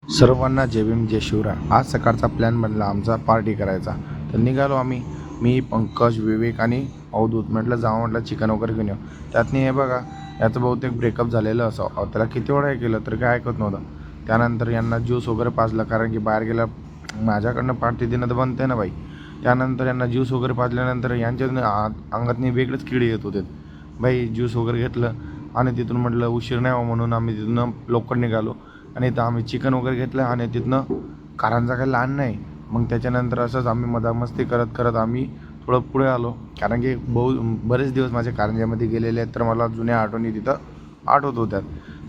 सर्वांना जय भीम जय शिवराय. आज सकाळचा प्लॅन बनला आमचा पार्टी करायचा. तर निघालो आम्ही, मी, पंकज, विवेक आणि अवधूत. म्हटलं जावं, म्हटलं चिकन वगैरे घेऊन येऊ. त्यातनी हे बघा, याचं बहुतेक ब्रेकअप झालेलं असावं. त्याला किती वेळा हे केलं तरी काय ऐकत नव्हतं. त्यानंतर यांना ज्यूस वगैरे पाजलं, कारण की बाहेर गेल्या माझ्याकडनं पार्टी देणं तर बनते ना बाई. त्यानंतर यांना ज्यूस वगैरे पाजल्यानंतर यांच्या अंगातनी वेगळेच किडे येत होते बाई. ज्यूस वगैरे घेतलं आणि तिथून म्हटलं उशीर नाही व्हावं म्हणून आम्ही तिथून लवकर निघालो. आणि इथं आम्ही चिकन वगैरे घेतलं आणि तिथनं कारंजा काही लहान नाही. मग त्याच्यानंतर असंच आम्ही मजामस्ती करत करत आम्ही थोडं पुढे आलो, कारण की बरेच दिवस माझे कारंजामध्ये गेलेले आहेत. तर मला जुन्या आठवणी तिथं आठवत होत्या.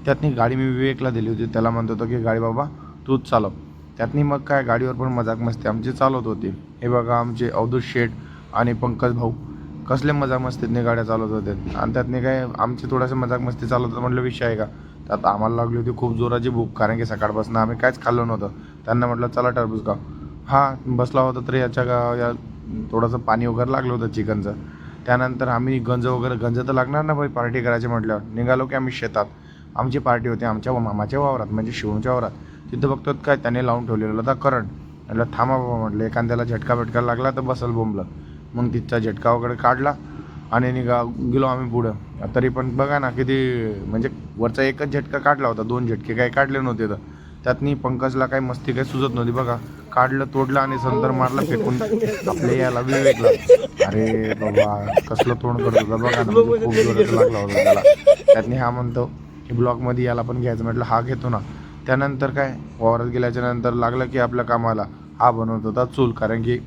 त्यातनी गाडी मी विवेकला दिली होती. त्याला म्हणत होतो की गाडी बाबा तूच चालव. त्यातनी मग काय गाडीवर पण मजाक मस्ती आमची चालवत होती. हे बघा, आमचे अवधूत शेठ आणि पंकज भाऊ कसले मजाक मस्तीतने गाड्या चालवत होते. आणि त्यातनी काय आमची थोडंसं मजाक मस्ती चालवत म्हटलं विषय आहे का. त्यात आम्हाला लागली होती खूप जोराची भूक, कारण की सकाळपासून आम्ही काहीच खाल्लं नव्हतं. त्यांना म्हटलं चला टरबूज खाऊ. बसला होता तर या थोडंसं पाणी वगैरे लागलं होतं चिकनचं. त्यानंतर आम्ही गंज तर लागणार ना बाई पार्टी करायची म्हटल्यावर. निघालो की आम्ही शेतात. आमची पार्टी होती आमच्या मामाच्या वावरात, म्हणजे शिवूच्या वावरात. तिथं बघतो काय त्याने लावून ठेवलेलं होता करंट. म्हटलं थांबा बाबा, म्हटलं एखाद्याला झटका लागला तर बसल बोंबलं. मग तिथचा झटका वगैरे काढला आणि गेलो आम्ही पुढं. तरी पण बघा ना किती, म्हणजे वरचा एकच झटका काढला होता, 2 झटके काही काढले नव्हते. तर त्यातनी पंकजला काही मस्ती काही सुचत नव्हती बघा. काढलं, तोडलं आणि संतर मारलं फेकून आपल्या याला विवेकला. अरे बाबा कसलं तोंड करत होता बघा ना, म्हणजे खूप जोरात लागला होता त्याला. त्यातनी हा म्हणतो की ब्लॉकमध्ये याला पण घ्यायचं. म्हटलं हा घेतो ना. त्यानंतर काय वावरात गेल्याच्या नंतर लागलं की आपल्या कामाला. हा बनवत होता चूल, कारण की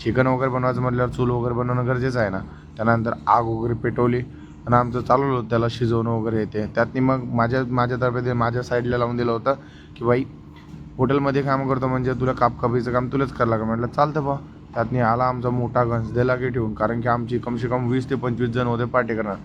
चिकन वगैरे बनवायचं म्हटल्यावर चूल वगैरे बनवणं गरजेचं आहे ना. त्यानंतर आग वगैरे पेटवली आणि आमचं चालवलं होतं त्याला शिजवणं वगैरे येते. त्यातनी मग माझ्यातर्फे माझ्या साईडला लावून दिलं होतं की बाई हॉटेलमध्ये काम करतो म्हणजे तुला कापकापीचं काम तुलाच करावं लागेल. म्हटलं चालतं बा. त्यातनी आला आमचा मोठा गंज दिला की ठेवून, कारण की आमची कमसे कम 20 ते 25 जण होते पार्टी करणार.